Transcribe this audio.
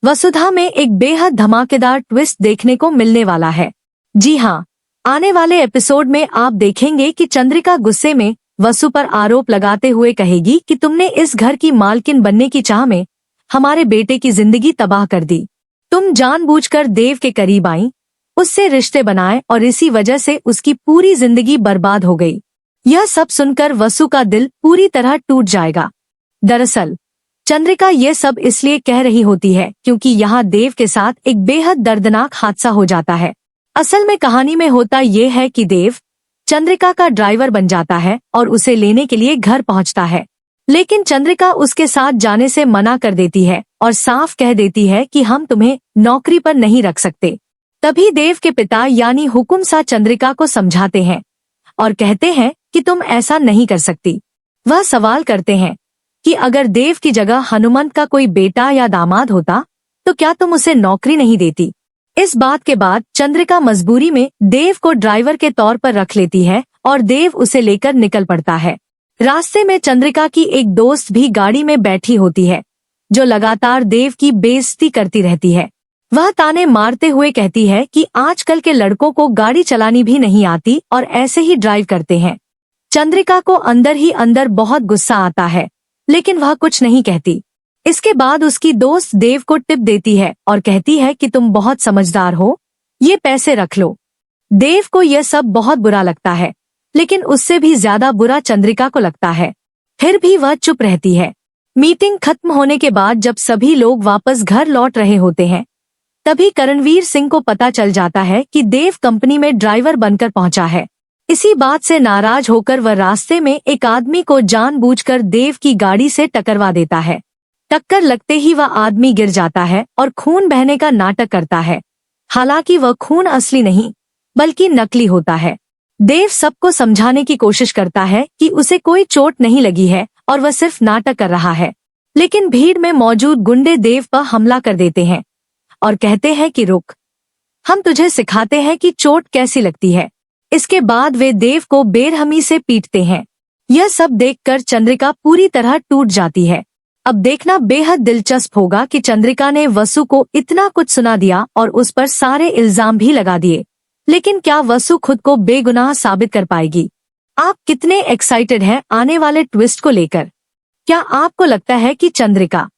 वसुधा में एक बेहद धमाकेदार ट्विस्ट देखने को मिलने वाला है। जी हाँ, आने वाले एपिसोड में आप देखेंगे कि चंद्रिका गुस्से में वसु पर आरोप लगाते हुए कहेगी कि तुमने इस घर की मालकिन बनने की चाह में हमारे बेटे की जिंदगी तबाह कर दी। तुम जानबूझकर देव के करीब आई, उससे रिश्ते बनाए और इसी वजह से उसकी पूरी जिंदगी बर्बाद हो गई। यह सब सुनकर वसु का दिल पूरी तरह टूट जाएगा। दरअसल चंद्रिका ये सब इसलिए कह रही होती है क्योंकि यहाँ देव के साथ एक बेहद दर्दनाक हादसा हो जाता है। असल में कहानी में होता ये है कि देव चंद्रिका का ड्राइवर बन जाता है और उसे लेने के लिए घर पहुँचता है, लेकिन चंद्रिका उसके साथ जाने से मना कर देती है और साफ कह देती है कि हम तुम्हें नौकरी पर नहीं रख सकते। तभी देव के पिता यानी हुकुम सा चंद्रिका को समझाते हैं और कहते हैं कि तुम ऐसा नहीं कर सकती। वह सवाल करते हैं कि अगर देव की जगह हनुमंत का कोई बेटा या दामाद होता तो क्या तुम उसे नौकरी नहीं देती। इस बात के बाद चंद्रिका मजबूरी में देव को ड्राइवर के तौर पर रख लेती है और देव उसे लेकर निकल पड़ता है। रास्ते में चंद्रिका की एक दोस्त भी गाड़ी में बैठी होती है जो लगातार देव की बेइज्जती करती रहती है। वह ताने मारते हुए कहती है कि आजकल के लड़कों को गाड़ी चलानी भी नहीं आती और ऐसे ही ड्राइव करते हैं। चंद्रिका को अंदर ही अंदर बहुत गुस्सा आता है, लेकिन वह कुछ नहीं कहती। इसके बाद उसकी दोस्त देव को टिप देती है और कहती है कि तुम बहुत समझदार हो, ये पैसे रख लो। देव को यह सब बहुत बुरा लगता है, लेकिन उससे भी ज्यादा बुरा चंद्रिका को लगता है। फिर भी वह चुप रहती है। मीटिंग खत्म होने के बाद जब सभी लोग वापस घर लौट रहे होते हैं, तभी करणवीर सिंह को पता चल जाता है कि देव कंपनी में ड्राइवर बनकर पहुंचा है। इसी बात से नाराज होकर वह रास्ते में एक आदमी को जानबूझकर देव की गाड़ी से टकरवा देता है। टक्कर लगते ही वह आदमी गिर जाता है और खून बहने का नाटक करता है। हालांकि वह खून असली नहीं बल्कि नकली होता है। देव सबको समझाने की कोशिश करता है कि उसे कोई चोट नहीं लगी है और वह सिर्फ नाटक कर रहा है, लेकिन भीड़ में मौजूद गुंडे देव पर हमला कर देते हैं और कहते हैं कि रुक, हम तुझे सिखाते हैं कि चोट कैसी लगती है। इसके बाद वे देव को बेरहमी से पीटते हैं। यह सब देखकर चंद्रिका पूरी तरह टूट जाती है। अब देखना बेहद दिलचस्प होगा कि चंद्रिका ने वसु को इतना कुछ सुना दिया और उस पर सारे इल्जाम भी लगा दिए, लेकिन क्या वसु खुद को बेगुनाह साबित कर पाएगी? आप कितने एक्साइटेड हैं आने वाले ट्विस्ट को लेकर? क्या आपको लगता है कि चंद्रिका